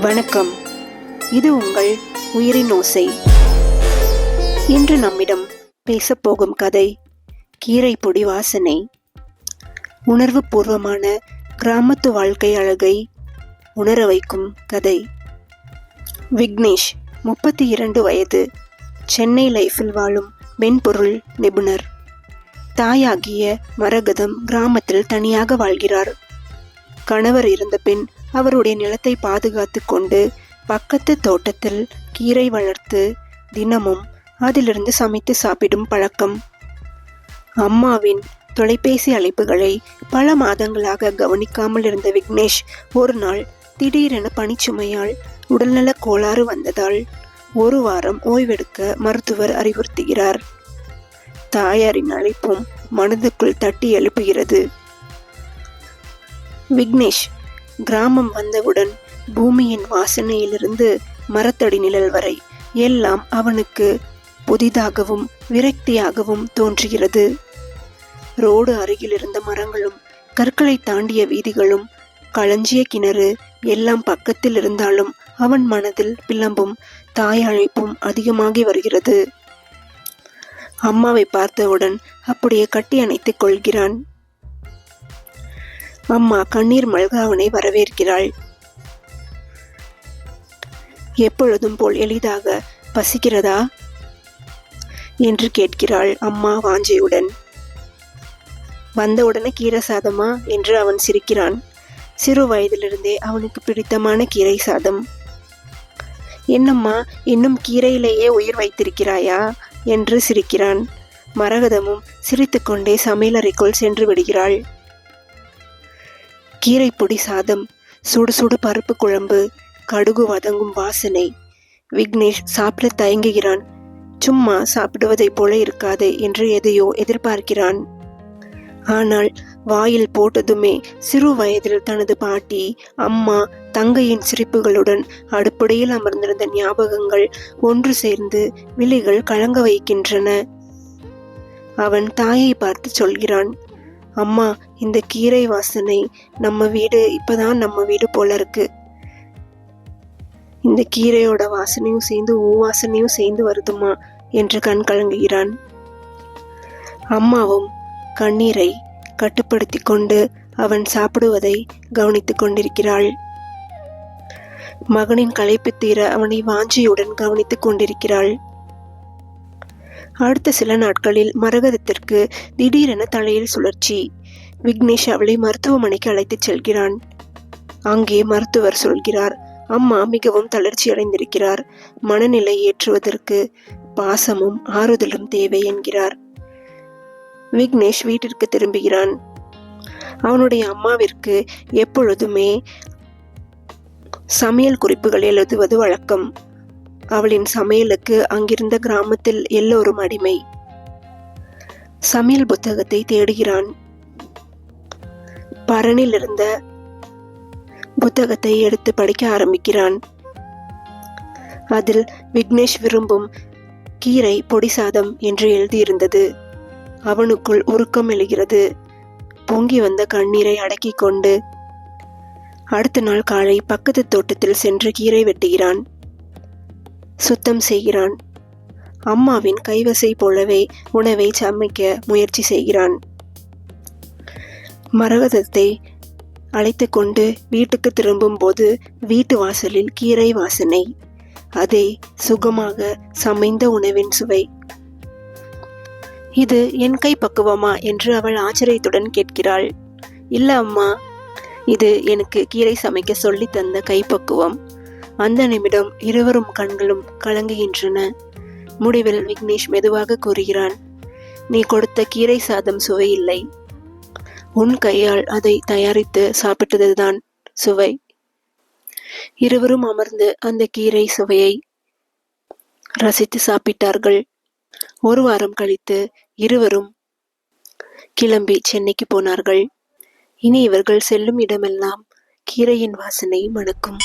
வணக்கம். இது உங்கள் உயிரின் ஓசை. இன்று நம்மிடம் பேசப்போகும் கதை கீரை பொடி வாசனை. உணர்வு பூர்வமான கிராமத்து வாழ்க்கை அழகை உணர வைக்கும் கதை. விக்னேஷ் 32 வயது, சென்னை லைஃபில் வாழும் மென்பொருள் நிபுணர். தாயாகிய மரகதம் கிராமத்தில் தனியாக வாழ்கிறார். கணவர் இருந்த பின் அவருடைய நிலத்தை பாதுகாத்து கொண்டு பக்கத்து தோட்டத்தில் கீரை வளர்த்து தினமும் அதிலிருந்து சமைத்து சாப்பிடும் பழக்கம். அம்மாவின் தொலைபேசி அழைப்புகளை பல மாதங்களாக கவனிக்காமல் இருந்த விக்னேஷ் ஒரு நாள் திடீரென பணிச்சுமையால் உடல்நல கோளாறு வந்ததால் 1 வாரம் ஓய்வெடுக்க மருத்துவர் அறிவுறுத்துகிறார். தாயாரின் அழைப்பும் மனதுக்குள் தட்டி எழுப்புகிறது. விக்னேஷ் கிராமம் வந்தவுடன் பூமியின் வாசனையிலிருந்து மரத்தடி நிழல் வரை எல்லாம் அவனுக்கு புதிதாகவும் விரக்தியாகவும் தோன்றுகிறது. ரோடு அருகில் இருந்த மரங்களும் கற்களை தாண்டிய வீதிகளும் களஞ்சிய கிணறு எல்லாம் பக்கத்தில் இருந்தாலும் அவன் மனதில் பிளம்பும் தாய் அழைப்பும் அதிகமாகி வருகிறது. அம்மாவை பார்த்தவுடன் அப்படியே கட்டி அணைத்துக் கொள்கிறான். அம்மா கண்ணீர் மல்க அவனை வரவேற்கிறாள். எப்பொழுதும் போல் எளிதாக பசிக்கிறதா என்று கேட்கிறாள் அம்மா வாஞ்சையுடன். வந்தவுடனே கீரை சாதமா என்று அவன் சிரிக்கிறான். சிறு வயதிலிருந்தே அவனுக்கு பிடித்தமான கீரை சாதம். என்னம்மா, இன்னும் கீரையிலேயே உயிர் வைத்திருக்கிறாயா என்று சிரிக்கிறான். மரகதமும் சிரித்துக்கொண்டே சமையலறைக்குள் சென்று விடுகிறாள். கீரை பொடி சாதம், சுடு சுடு பருப்பு குழம்பு, கடுகு வதங்கும் வாசனை. விக்னேஷ் சாப்பிட தயங்குகிறான். சும்மா சாப்பிடுவதைப் போல இருக்காதே என்று எதையோ எதிர்பார்க்கிறான். ஆனால் வாயில் போட்டதுமே சிறு வயதில் தனது பாட்டி, அம்மா, தங்கையின் சிரிப்புகளுடன் அடுப்படையில் அமர்ந்திருந்த ஞாபகங்கள் ஒன்று சேர்ந்து விழிகள் கலங்க வைக்கின்றன. அவன் தாயை பார்த்து சொல்கிறான், அம்மா, இந்த கீரை வாசனை நம்ம வீடு இப்பதான் நம்ம வீடு போல இருக்கு. இந்த கீரையோட வாசனையும் சேர்ந்து வாசனையும் சேர்ந்து வருதுமா என்று கண் கலங்குகிறான். அம்மாவும் கண்ணீரை கட்டுப்படுத்தி கொண்டு அவன் சாப்பிடுவதை கவனித்துக் கொண்டிருக்கிறாள். மகனின் களைப்பு தீர அவனை வாஞ்சியுடன் கவனித்துக் கொண்டிருக்கிறாள். அடுத்த சில நாட்களில் மரகதத்திற்கு திடீரென தலையில் சுழற்சி. விக்னேஷ் அவளை மருத்துவமனைக்கு அழைத்துச் செல்கிறான். அங்கே மருத்துவர் சொல்கிறார், அம்மா மிகவும் தளர்ச்சி அடைந்திருக்கிறார். மனநிலை ஏற்றுவதற்கு பாசமும் ஆறுதலும் தேவை என்கிறார். விக்னேஷ் வீட்டிற்கு திரும்புகிறான். அவனுடைய அம்மாவிற்கு எப்பொழுதுமே சமையல் குறிப்புகள் எழுதுவது வழக்கம். அவளின் சமையலுக்கு அங்கிருந்த கிராமத்தில் எல்லோரும் அடிமை. சமையல் புத்தகத்தை தேடுகிறான். பரணில் இருந்த புத்தகத்தை எடுத்து படிக்க ஆரம்பிக்கிறான். அதில் விக்னேஷ் விரும்பும் கீரை பொடி சாதம் என்று எழுதியிருந்தது. அவனுக்குள் உருக்கம் எழுகிறது. பொங்கி வந்த கண்ணீரை அடக்கிக் கொண்டு அடுத்த நாள் காலை பக்கத்து தோட்டத்தில் சென்று கீரை வெட்டுகிறான். சுத்தம் செய்கிறான். அம்மாவின் கைவசை போலவே உணவை சமைக்க முயற்சி செய்கிறான். மரகதத்தை அழைத்து கொண்டு வீட்டுக்கு திரும்பும் போது வீட்டு வாசலில் கீரை வாசனை. அதே சுகமாக சமைந்த உணவின் சுவை. இது என் கை பக்குவமா என்று அவள் ஆச்சரியத்துடன் கேட்கிறாள். இல்ல அம்மா, இது எனக்கு கீரை சமைக்க சொல்லி தந்த கைப்பக்குவம். அந்த நிமிடம் இருவரும் கண்களும் கலங்குகின்றன. முடிவில் விக்னேஷ் மெதுவாக கூறுகிறான், நீ கொடுத்த கீரை சாதம் சுவையில்லை. உன் கையால் அதை தயாரித்து சாப்பிட்டதுதான் சுவை. இருவரும் அமர்ந்து அந்த கீரை சுவையை ரசித்து சாப்பிட்டார்கள். 1 வாரம் கழித்து இருவரும் கிளம்பி சென்னைக்கு போனார்கள். இனி இவர்கள் செல்லும் இடமெல்லாம் கீரையின் வாசனை மணக்கும்.